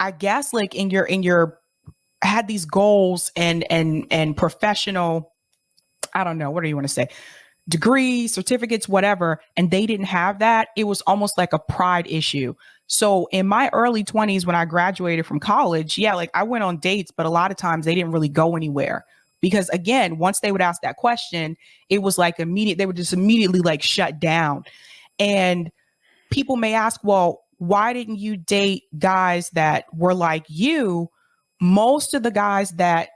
I guess like in your had these goals and professional, I don't know, what do you want to say? Degrees, certificates, whatever, and they didn't have that. It was almost like a pride issue. So in my early 20s, when I graduated from college, yeah, like I went on dates, but a lot of times they didn't really go anywhere because again, once they would ask that question, it was like immediate, they would just immediately like shut down. And people may ask, well, why didn't you date guys that were like you? Most of the guys that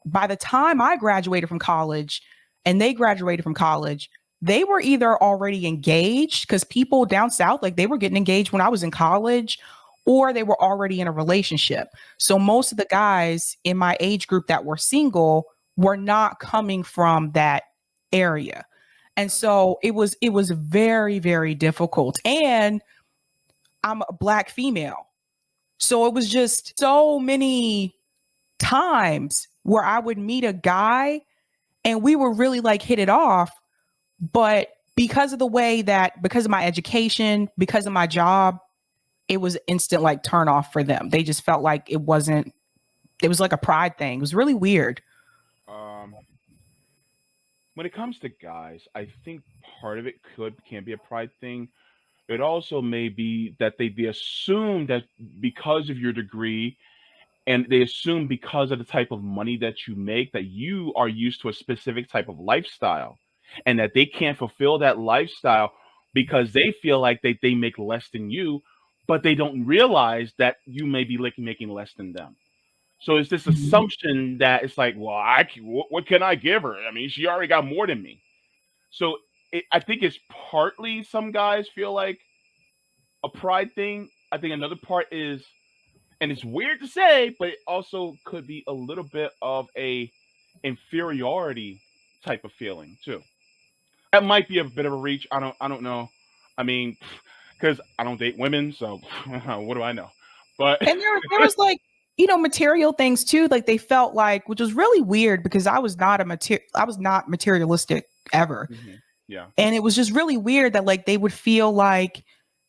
by the time I graduated from college and they graduated from college, they were either already engaged because people down south, like they were getting engaged when I was in college, or they were already in a relationship. So most of the guys in my age group that were single were not coming from that area. And so it was very, very difficult. And I'm a black female. So it was just so many times where I would meet a guy and we would really like hit it off. But because of the way that, because of my education, because of my job, it was instant like turn off for them. They just felt like it was like a pride thing. It was really weird. Um, when it comes to guys, I think part of it can be a pride thing. It also may be that they assume that because of your degree, and they assume because of the type of money that you make, that you are used to a specific type of lifestyle, and that they can't fulfill that lifestyle because they feel like they make less than you, but they don't realize that you may be like making less than them. So it's this Mhm. assumption that it's like, well, what can I give her? I mean, she already got more than me. So I think it's partly some guys feel like a pride thing. I think another part is, and it's weird to say, but it also could be a little bit of a inferiority type of feeling too. That might be a bit of a reach. I don't know. I mean, because I don't date women, so what do I know? But And there was like, material things too. Like they felt like, which was really weird because I was not materialistic ever. Mhm. Yeah. And it was just really weird that like they would feel like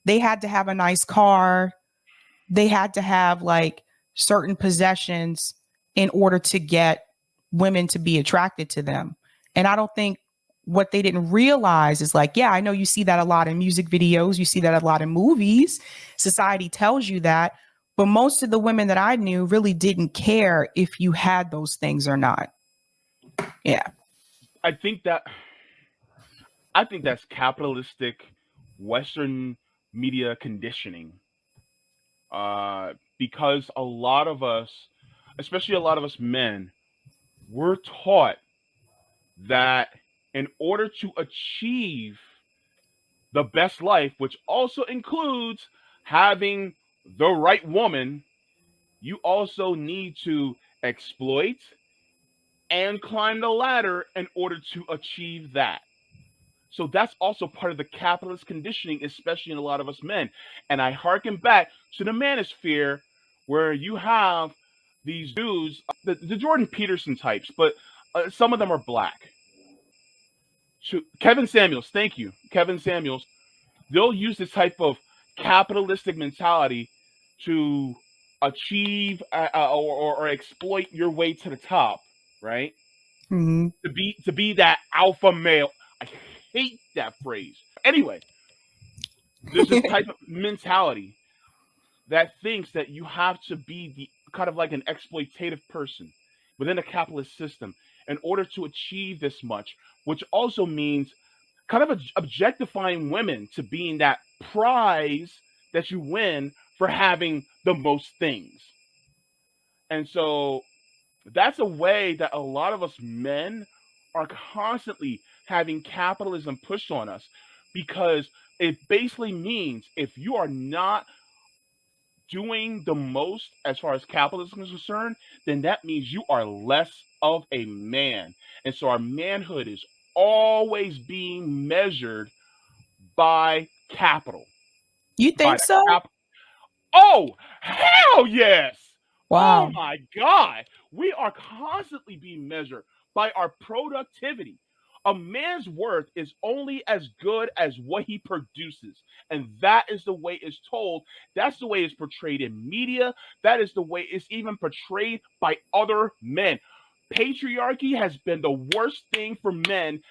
they had to have a nice car, they had to have like certain possessions in order to get women to be attracted to them. And I don't think what they didn't realize is like, yeah, I know you see that a lot in music videos, you see that a lot in movies. Society tells you that. But most of the women that I knew really didn't care if you had those things or not. Yeah. I think that I think that's capitalistic Western media conditioning. Because a lot of us, especially a lot of us men, we're taught that in order to achieve the best life, which also includes having the right woman, you also need to exploit and climb the ladder in order to achieve that. So that's also part of the capitalist conditioning, especially in a lot of us men. And I harken back to the manosphere where you have these dudes, the Jordan Peterson types, but some of them are black. Kevin Samuels, thank you. Kevin Samuels, they'll use this type of capitalistic mentality to achieve or exploit your way to the top, right? Mm-hmm. To be that alpha male. I hate that phrase, but anyway, there's this type of mentality that thinks that you have to be the kind of like an exploitative person within a capitalist system in order to achieve this much, which also means kind of objectifying women to being that prize that you win for having the most things. And so that's a way that a lot of us men are constantly having capitalism pushed on us, because it basically means if you are not doing the most as far as capitalism is concerned, then that means you are less of a man. And so our manhood is always being measured by capital. You By think the so? cap. Oh, hell yes. Oh Wow. my God. We are constantly being measured by our productivity. A man's worth is only as good as what he produces. And that is the way it's told. That's the way it's portrayed in media. That is the way it's even portrayed by other men. Patriarchy has been the worst thing for men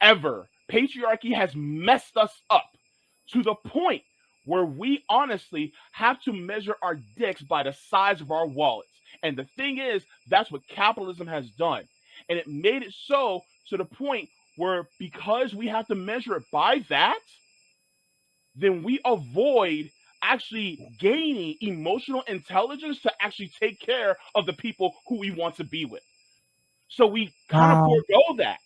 ever. Patriarchy has messed us up to the point where we honestly have to measure our dicks by the size of our wallets. And the thing is, that's what capitalism has done. And it made it so to the point where because we have to measure it by that, then we avoid actually gaining emotional intelligence to actually take care of the people who we want to be with. So we kind of forego that.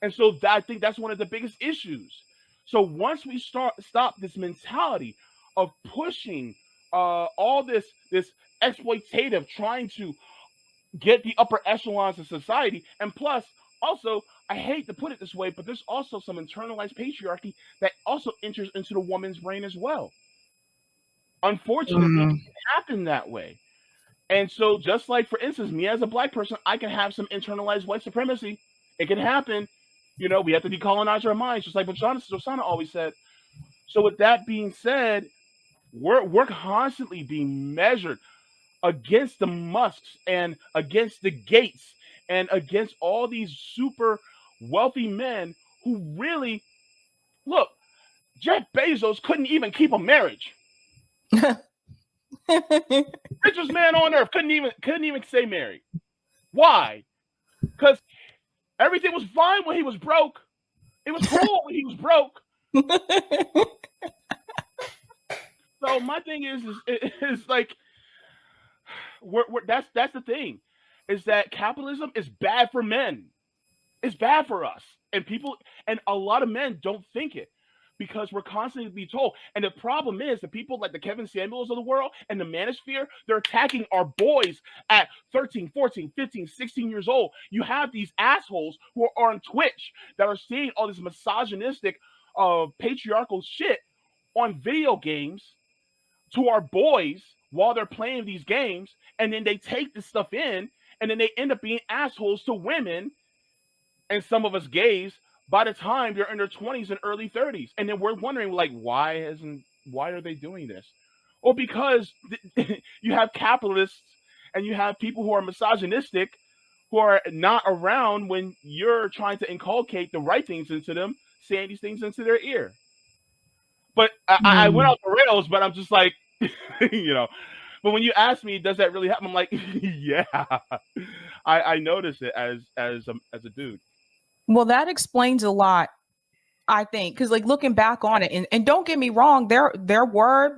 And so I think that's one of the biggest issues. So once we stop this mentality of pushing all this exploitative, trying to get the upper echelons of society, and plus also, I hate to put it this way, but there's also some internalized patriarchy that also enters into the woman's brain as well. Unfortunately, it happened that way. And so just like, for instance, me as a black person, I can have some internalized white supremacy. It can happen. We have to decolonize our minds, just like what Josana always said. So with that being said, we're constantly being measured against the Musks and against the Gates and against all these super wealthy men who really, look, Jeff Bezos couldn't even keep a marriage. Richest man on earth couldn't even stay married. Why? Because everything was fine when he was broke. It was cool when he was broke. So my thing is like, that's the thing, is that capitalism is bad for men. It's bad for us, and a lot of men don't think it because we're constantly being told. And the problem is the people like the Kevin Samuels of the world and the Manosphere, they're attacking our boys at 13, 14, 15, 16 years old. You have these assholes who are on Twitch that are seeing all this misogynistic, patriarchal shit on video games to our boys while they're playing these games, and then they take this stuff in, and then they end up being assholes to women and some of us gays by the time they're in their 20s and early 30s. And then we're wondering, like, why are they doing this? Well, because you have capitalists and you have people who are misogynistic who are not around when you're trying to inculcate the right things into them, saying these things into their ear. But I went off the rails, but I'm just like, but when you ask me, does that really happen? I'm like, yeah, I notice it as a dude. Well, that explains a lot, I think, because like looking back on it, and don't get me wrong, there were,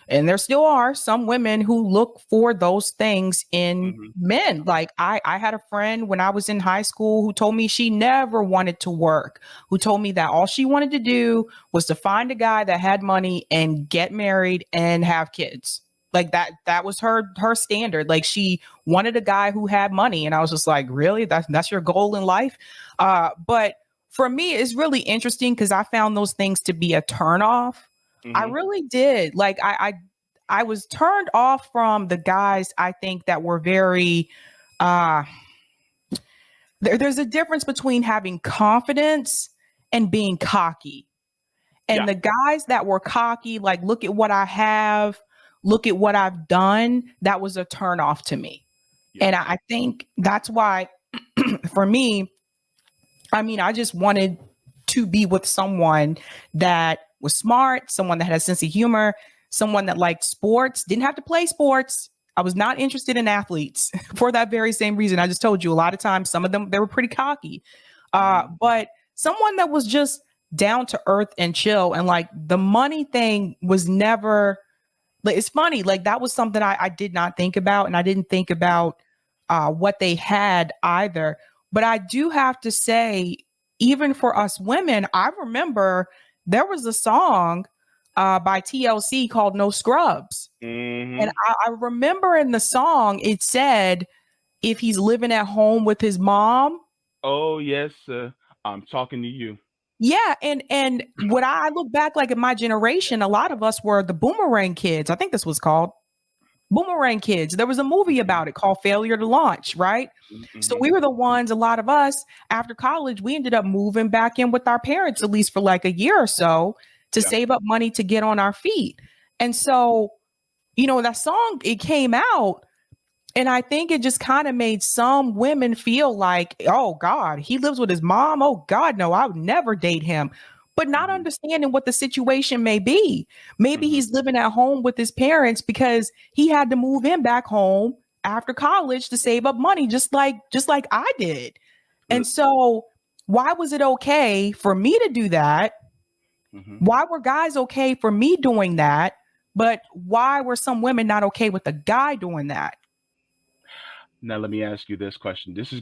and there still are some women who look for those things in men. Like I had a friend when I was in high school who told me she never wanted to work, who told me that all she wanted to do was to find a guy that had money and get married and have kids. Like that was her standard. Like she wanted a guy who had money. And I was just like, really? That's your goal in life? But for me, it's really interesting because I found those things to be a turnoff. I really did. Like I was turned off from the guys, I think, that were very there's a difference between having confidence and being cocky. And the guys that were cocky, like, look at what I have, look at what I've done, that was a turnoff to me. And I think that's why for me, I mean, I just wanted to be with someone that was smart, someone that had a sense of humor, someone that liked sports, didn't have to play sports. I was not interested in athletes for that very same reason. I just told you a lot of times, some of them, they were pretty cocky. But someone that was just down to earth and chill. And like the money thing was never, like, it's funny. Like that was something I did not think about. And I didn't think about what they had either. But I do have to say, even for us women, I remember there was a song by TLC called No Scrubs. And I remember in the song, it said, if he's living at home with his mom. Oh, yes, I'm talking to you. Yeah. And when I look back, like in my generation, a lot of us were the boomerang kids. I think this was called. Boomerang Kids. There was a movie about it called Failure to Launch, right? So we were the ones, a lot of us, after college, we ended up moving back in with our parents, at least for like a year or so, to Yeah. save up money to get on our feet. And so, you know, that song, it came out, and I think it just kind of made some women feel like, oh God, he lives with his mom. Oh God, no, I would never date him. But not understanding what the situation may be. Maybe he's living at home with his parents because he had to move in back home after college to save up money, just like I did. And so why was it okay for me to do that? Why were guys okay for me doing that? But why were some women not okay with the guy doing that? Now let me ask you this question. This is